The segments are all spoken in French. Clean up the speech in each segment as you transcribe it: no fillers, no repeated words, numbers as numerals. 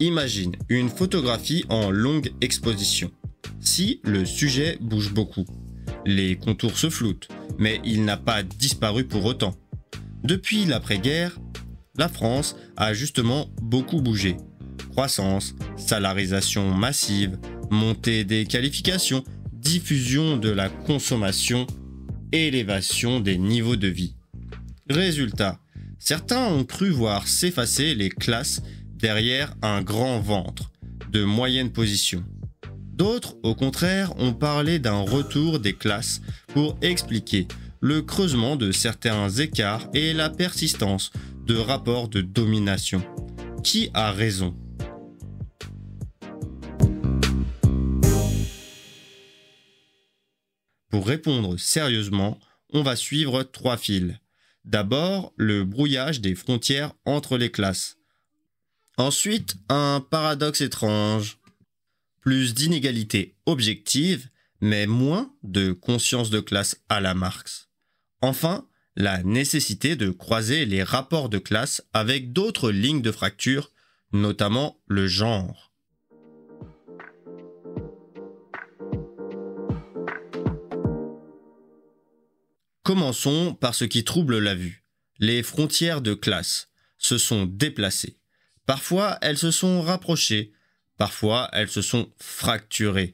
Imagine une photographie en longue exposition. Si le sujet bouge beaucoup, les contours se floutent, mais il n'a pas disparu pour autant. Depuis l'après-guerre, la France a justement beaucoup bougé. Croissance, salarisation massive, montée des qualifications, diffusion de la consommation, élévation des niveaux de vie. Résultat, certains ont cru voir s'effacer les classes derrière un grand ventre, de moyenne position. D'autres, au contraire, ont parlé d'un retour des classes pour expliquer le creusement de certains écarts et la persistance de rapports de domination. Qui a raison ? Pour répondre sérieusement, on va suivre 3 fils. D'abord, le brouillage des frontières entre les classes. Ensuite, un paradoxe étrange. Plus d'inégalités objectives, mais moins de conscience de classe à la Marx. Enfin, la nécessité de croiser les rapports de classe avec d'autres lignes de fracture, notamment le genre. Commençons par ce qui trouble la vue. Les frontières de classe se sont déplacées. Parfois, elles se sont rapprochées. Parfois, elles se sont fracturées.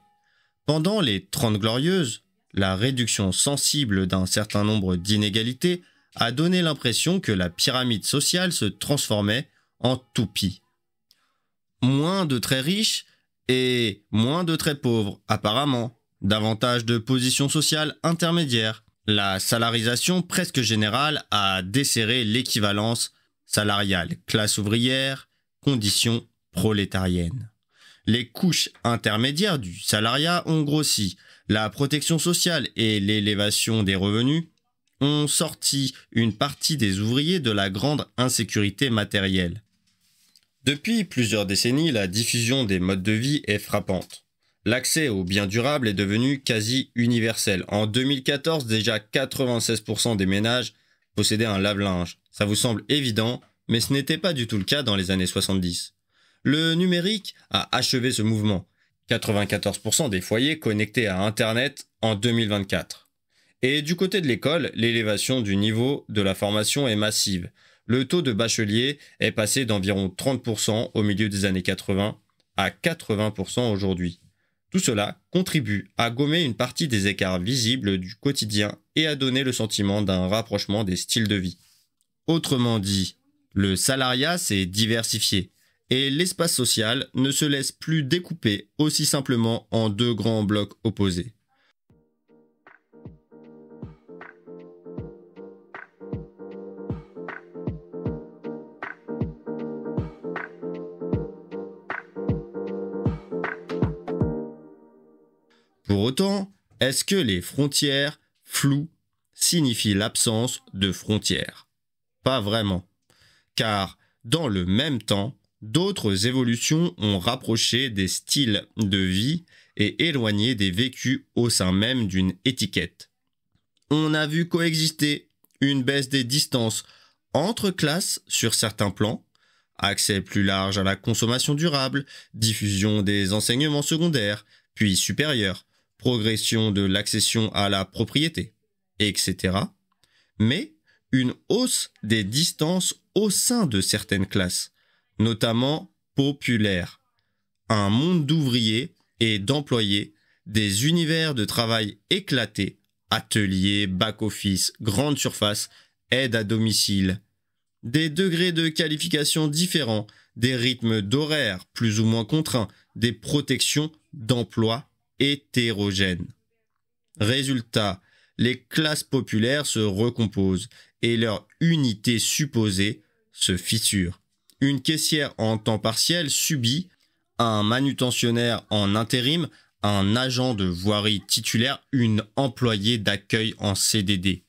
Pendant les 30 Glorieuses, la réduction sensible d'un certain nombre d'inégalités a donné l'impression que la pyramide sociale se transformait en toupie. Moins de très riches et moins de très pauvres, apparemment. Davantage de positions sociales intermédiaires. La salarisation presque générale a desserré l'équivalence salariale, classe ouvrière, conditions prolétariennes. Les couches intermédiaires du salariat ont grossi. La protection sociale et l'élévation des revenus ont sorti une partie des ouvriers de la grande insécurité matérielle. Depuis plusieurs décennies, la diffusion des modes de vie est frappante. L'accès aux biens durables est devenu quasi universel. En 2014, déjà 96% des ménages possédaient un lave-linge. Ça vous semble évident, mais ce n'était pas du tout le cas dans les années 70. Le numérique a achevé ce mouvement. 94% des foyers connectés à Internet en 2024. Et du côté de l'école, l'élévation du niveau de la formation est massive. Le taux de bacheliers est passé d'environ 30% au milieu des années 80 à 80% aujourd'hui. Tout cela contribue à gommer une partie des écarts visibles du quotidien et à donner le sentiment d'un rapprochement des styles de vie. Autrement dit, le salariat s'est diversifié et l'espace social ne se laisse plus découper aussi simplement en 2 grands blocs opposés. Pour autant, est-ce que les frontières floues signifient l'absence de frontières ? Pas vraiment, car dans le même temps, d'autres évolutions ont rapproché des styles de vie et éloigné des vécus au sein même d'une étiquette. On a vu coexister une baisse des distances entre classes sur certains plans, accès plus large à la consommation durable, diffusion des enseignements secondaires, puis supérieurs, progression de l'accession à la propriété, etc. Mais une hausse des distances au sein de certaines classes, notamment populaires. Un monde d'ouvriers et d'employés, des univers de travail éclatés, ateliers, back-office, grandes surfaces, aide à domicile. Des degrés de qualification différents, des rythmes d'horaires plus ou moins contraints, des protections d'emploi hétérogènes. Résultat, les classes populaires se recomposent et leur unité supposée se fissure. Une caissière en temps partiel subit, un manutentionnaire en intérim, un agent de voirie titulaire, une employée d'accueil en CDD.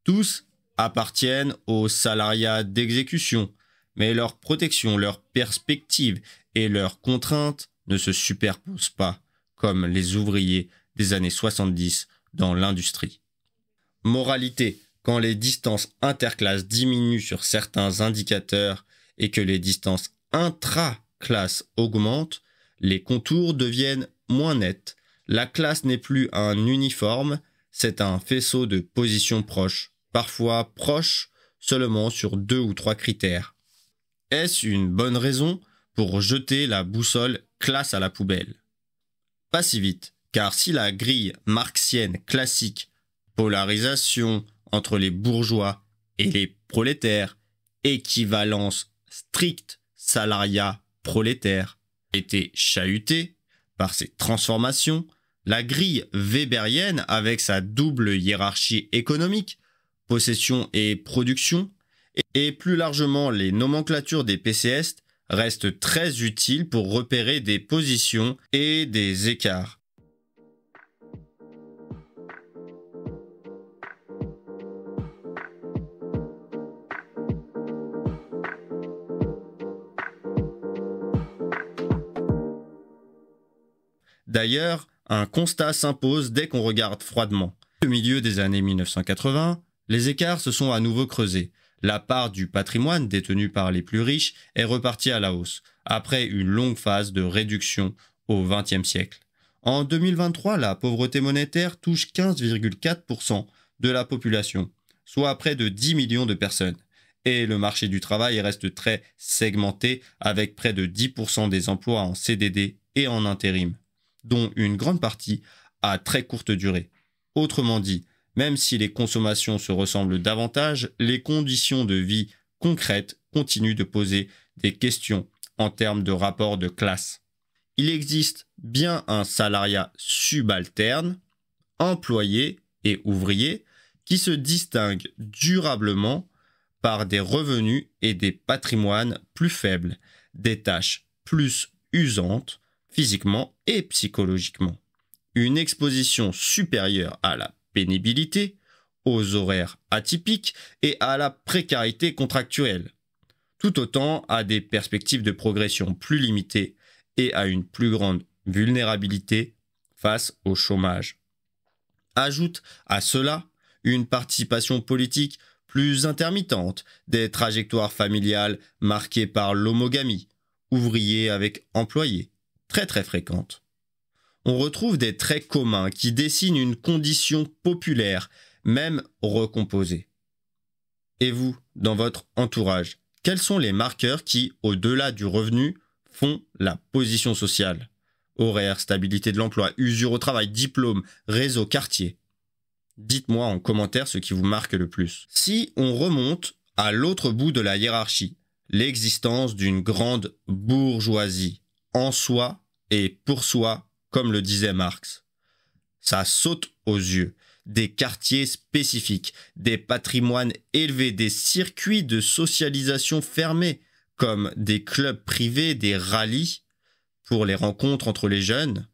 Tous appartiennent au salariat d'exécution, mais leur protection, leurs perspectives et leurs contraintes ne se superposent pas, comme les ouvriers des années 70 dans l'industrie. Moralité, quand les distances interclasses diminuent sur certains indicateurs et que les distances intra classe augmente, les contours deviennent moins nets. La classe n'est plus un uniforme, c'est un faisceau de positions proches, parfois proches seulement sur 2 ou 3 critères. Est-ce une bonne raison pour jeter la boussole classe à la poubelle? Pas si vite, car si la grille marxienne classique, polarisation entre les bourgeois et les prolétaires, équivalence stricte salariat prolétaire, était chahutée par ces transformations, la grille wébérienne avec sa double hiérarchie économique, possession et production, et plus largement les nomenclatures des PCS restent très utiles pour repérer des positions et des écarts. D'ailleurs, un constat s'impose dès qu'on regarde froidement. Au milieu des années 1980, les écarts se sont à nouveau creusés. La part du patrimoine détenu par les plus riches est repartie à la hausse, après une longue phase de réduction au XXe siècle. En 2023, la pauvreté monétaire touche 15,4% de la population, soit près de 10 millions de personnes. Et le marché du travail reste très segmenté, avec près de 10% des emplois en CDD et en intérim, dont une grande partie à très courte durée. Autrement dit, même si les consommations se ressemblent davantage, les conditions de vie concrètes continuent de poser des questions en termes de rapport de classe. Il existe bien un salariat subalterne, employé et ouvrier, qui se distingue durablement par des revenus et des patrimoines plus faibles, des tâches plus usantes, physiquement et psychologiquement, une exposition supérieure à la pénibilité, aux horaires atypiques et à la précarité contractuelle, tout autant à des perspectives de progression plus limitées et à une plus grande vulnérabilité face au chômage. Ajoute à cela une participation politique plus intermittente, des trajectoires familiales marquées par l'homogamie, ouvriers avec employés, très fréquentes. On retrouve des traits communs qui dessinent une condition populaire, même recomposée. Et vous, dans votre entourage, quels sont les marqueurs qui, au-delà du revenu, font la position sociale? Horaire, stabilité de l'emploi, usure au travail, diplôme, réseau, quartier. Dites-moi en commentaire ce qui vous marque le plus. Si on remonte à l'autre bout de la hiérarchie, l'existence d'une grande bourgeoisie, en soi et pour soi, comme le disait Marx. Ça saute aux yeux. Des quartiers spécifiques, des patrimoines élevés, des circuits de socialisation fermés, comme des clubs privés, des rallyes pour les rencontres entre les jeunes.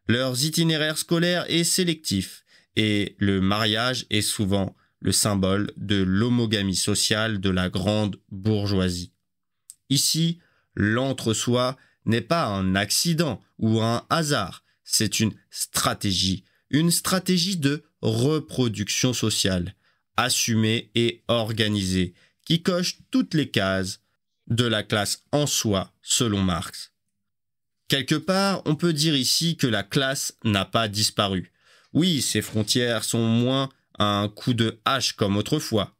Leurs itinéraires scolaires est sélectif et le mariage est souvent le symbole de l'homogamie sociale de la grande bourgeoisie. Ici, l'entre-soi n'est pas un accident ou un hasard, c'est une stratégie de reproduction sociale, assumée et organisée, qui coche toutes les cases de la classe en soi, selon Marx. Quelque part, on peut dire ici que la classe n'a pas disparu. Oui, ses frontières sont moins un coup de hache comme autrefois,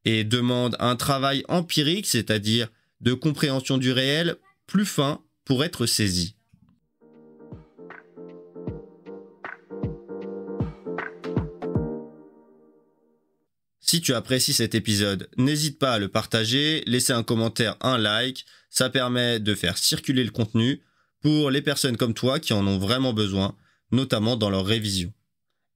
et demandent un travail empirique, c'est-à-dire de compréhension du réel, plus fin pour être saisi. Si tu apprécies cet épisode, n'hésite pas à le partager, laisser un commentaire, un like, ça permet de faire circuler le contenu pour les personnes comme toi qui en ont vraiment besoin, notamment dans leur révision.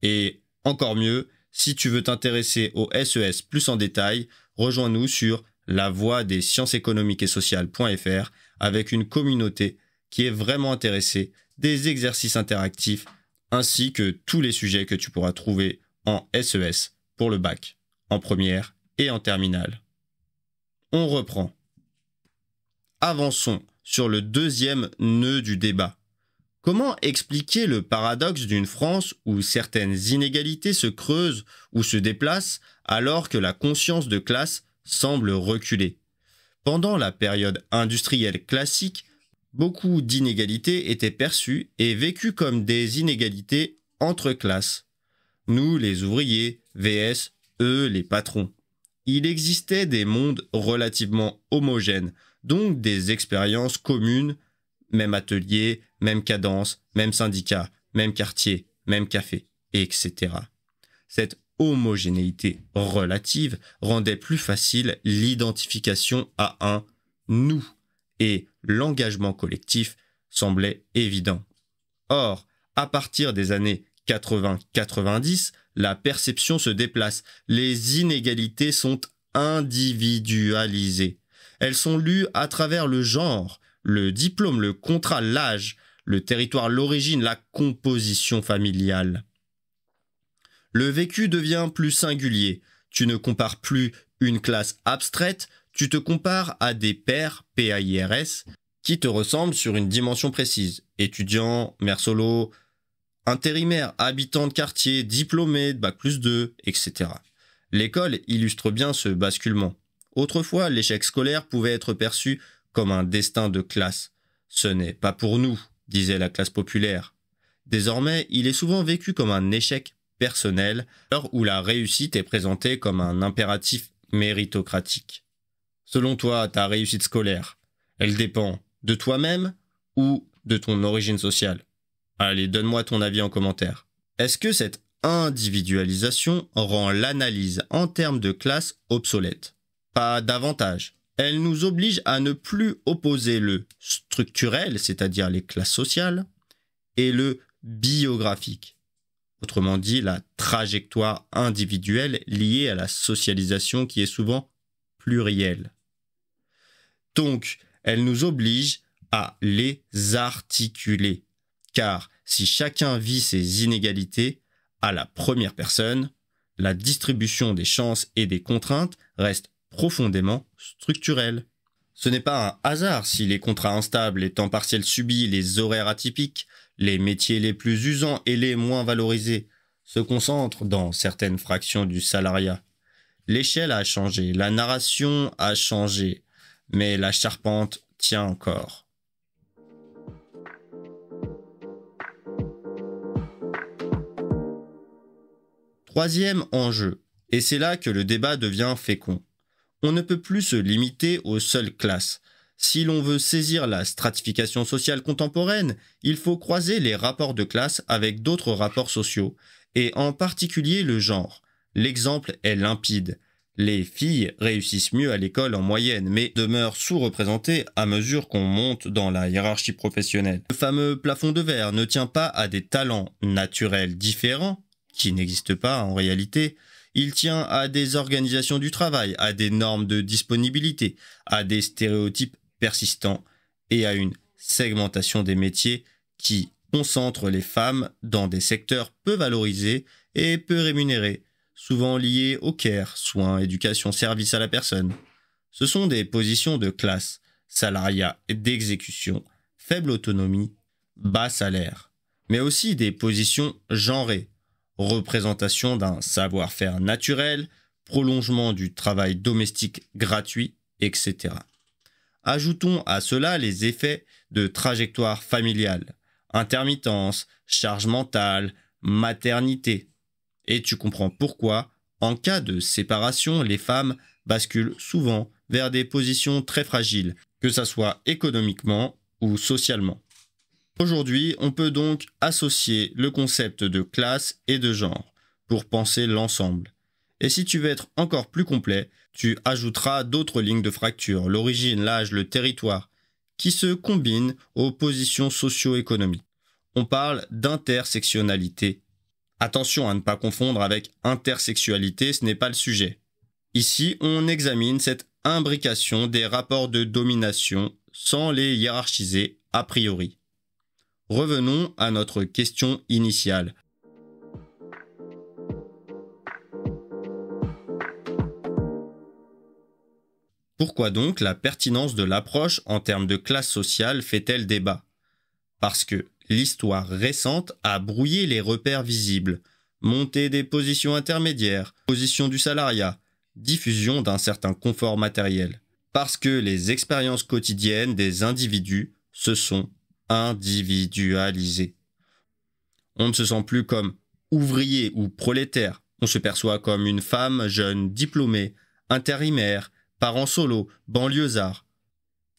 Et encore mieux, si tu veux t'intéresser au SES plus en détail, rejoins-nous sur lavoiedescienceséconomiques-et-sociales.fr avec une communauté qui est vraiment intéressée, des exercices interactifs, ainsi que tous les sujets que tu pourras trouver en SES pour le bac, en première et en terminale. On reprend. Avançons sur le deuxième nœud du débat. Comment expliquer le paradoxe d'une France où certaines inégalités se creusent ou se déplacent alors que la conscience de classe semble reculer? Pendant la période industrielle classique, beaucoup d'inégalités étaient perçues et vécues comme des inégalités entre classes. Nous, les ouvriers, vs. eux, les patrons. Il existait des mondes relativement homogènes, donc des expériences communes, même atelier, même cadence, même syndicat, même quartier, même café, etc. Cette homogénéité relative rendait plus facile l'identification à un « nous » et l'engagement collectif semblait évident. Or, à partir des années 80-90, la perception se déplace. Les inégalités sont individualisées. Elles sont lues à travers le genre, le diplôme, le contrat, l'âge, le territoire, l'origine, la composition familiale. Le vécu devient plus singulier. Tu ne compares plus une classe abstraite, tu te compares à des pairs, PAIRS, qui te ressemblent sur une dimension précise. Étudiants, mère solo, intérimaires, habitants de quartier, diplômés, bac+2, etc. L'école illustre bien ce basculement. Autrefois, l'échec scolaire pouvait être perçu comme un destin de classe. Ce n'est pas pour nous, disait la classe populaire. Désormais, il est souvent vécu comme un échec personnel, à l'heure où la réussite est présentée comme un impératif méritocratique. Selon toi, ta réussite scolaire, elle dépend de toi-même ou de ton origine sociale? Allez, donne-moi ton avis en commentaire. Est-ce que cette individualisation rend l'analyse en termes de classe obsolète? Pas davantage. Elle nous oblige à ne plus opposer le structurel, c'est-à-dire les classes sociales, et le biographique. Autrement dit, la trajectoire individuelle liée à la socialisation qui est souvent plurielle. Donc, elle nous oblige à les articuler. Car si chacun vit ses inégalités à la première personne, la distribution des chances et des contraintes reste profondément structurelle. Ce n'est pas un hasard si les contrats instables, les temps partiels subis, les horaires atypiques, les métiers les plus usants et les moins valorisés se concentrent dans certaines fractions du salariat. L'échelle a changé, la narration a changé, mais la charpente tient encore. Troisième enjeu, et c'est là que le débat devient fécond. On ne peut plus se limiter aux seules classes. Si l'on veut saisir la stratification sociale contemporaine, il faut croiser les rapports de classe avec d'autres rapports sociaux, et en particulier le genre. L'exemple est limpide. Les filles réussissent mieux à l'école en moyenne, mais demeurent sous-représentées à mesure qu'on monte dans la hiérarchie professionnelle. Le fameux plafond de verre ne tient pas à des talents naturels différents, qui n'existe pas en réalité, il tient à des organisations du travail, à des normes de disponibilité, à des stéréotypes persistants et à une segmentation des métiers qui concentre les femmes dans des secteurs peu valorisés et peu rémunérés, souvent liés au care, soins, éducation, service à la personne. Ce sont des positions de classe, salariat et d'exécution, faible autonomie, bas salaire, mais aussi des positions genrées, représentation d'un savoir-faire naturel, prolongement du travail domestique gratuit, etc. Ajoutons à cela les effets de trajectoire familiale, intermittence, charge mentale, maternité. Et tu comprends pourquoi, en cas de séparation, les femmes basculent souvent vers des positions très fragiles, que ce soit économiquement ou socialement. Aujourd'hui, on peut donc associer le concept de classe et de genre pour penser l'ensemble. Et si tu veux être encore plus complet, tu ajouteras d'autres lignes de fracture, l'origine, l'âge, le territoire, qui se combinent aux positions socio-économiques. On parle d'intersectionnalité. Attention à ne pas confondre avec intersexualité, ce n'est pas le sujet. Ici, on examine cette imbrication des rapports de domination sans les hiérarchiser a priori. Revenons à notre question initiale. Pourquoi donc la pertinence de l'approche en termes de classe sociale fait-elle débat? Parce que l'histoire récente a brouillé les repères visibles, montée des positions intermédiaires, position du salariat, diffusion d'un certain confort matériel. Parce que les expériences quotidiennes des individus se sont individualisées. On ne se sent plus comme ouvrier ou prolétaire. On se perçoit comme une femme jeune, diplômée, intérimaire, parent solo, banlieusard.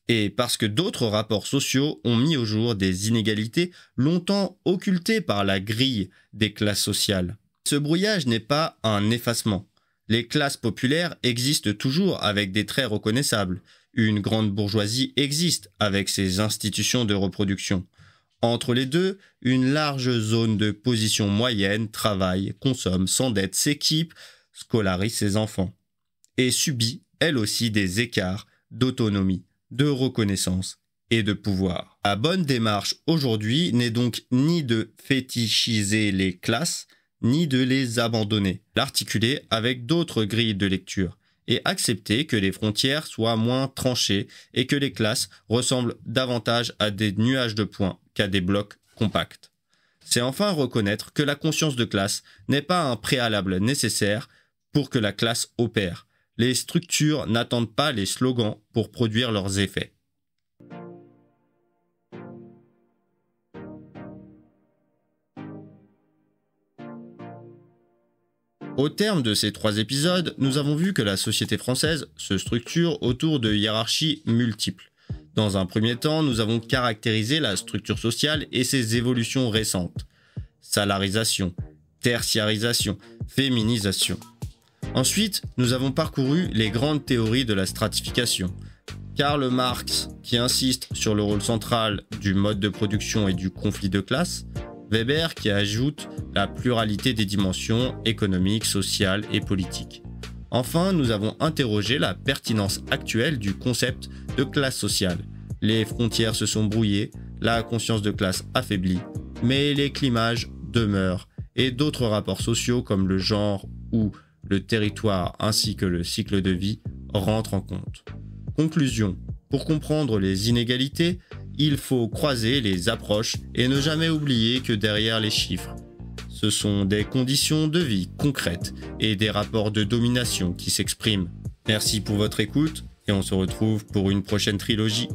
Et parce que d'autres rapports sociaux ont mis au jour des inégalités longtemps occultées par la grille des classes sociales. Ce brouillage n'est pas un effacement. Les classes populaires existent toujours avec des traits reconnaissables. Une grande bourgeoisie existe avec ses institutions de reproduction. Entre les deux, une large zone de position moyenne travaille, consomme, s'endette, s'équipe, scolarise ses enfants. Et subit, elle aussi, des écarts d'autonomie, de reconnaissance et de pouvoir. La bonne démarche aujourd'hui n'est donc ni de fétichiser les classes, ni de les abandonner, l'articuler avec d'autres grilles de lecture, et accepter que les frontières soient moins tranchées et que les classes ressemblent davantage à des nuages de points qu'à des blocs compacts. C'est enfin reconnaître que la conscience de classe n'est pas un préalable nécessaire pour que la classe opère. Les structures n'attendent pas les slogans pour produire leurs effets. Au terme de ces 3 épisodes, nous avons vu que la société française se structure autour de hiérarchies multiples. Dans un premier temps, nous avons caractérisé la structure sociale et ses évolutions récentes. Salarisation, tertiarisation, féminisation. Ensuite, nous avons parcouru les grandes théories de la stratification. Karl Marx, qui insiste sur le rôle central du mode de production et du conflit de classe. Weber, qui ajoute la pluralité des dimensions économiques, sociales et politiques. Enfin, nous avons interrogé la pertinence actuelle du concept de classe sociale. Les frontières se sont brouillées, la conscience de classe affaiblie, mais les clivages demeurent et d'autres rapports sociaux comme le genre ou le territoire ainsi que le cycle de vie rentrent en compte. Conclusion. Pour comprendre les inégalités, il faut croiser les approches et ne jamais oublier que derrière les chiffres, ce sont des conditions de vie concrètes et des rapports de domination qui s'expriment. Merci pour votre écoute et on se retrouve pour une prochaine trilogie.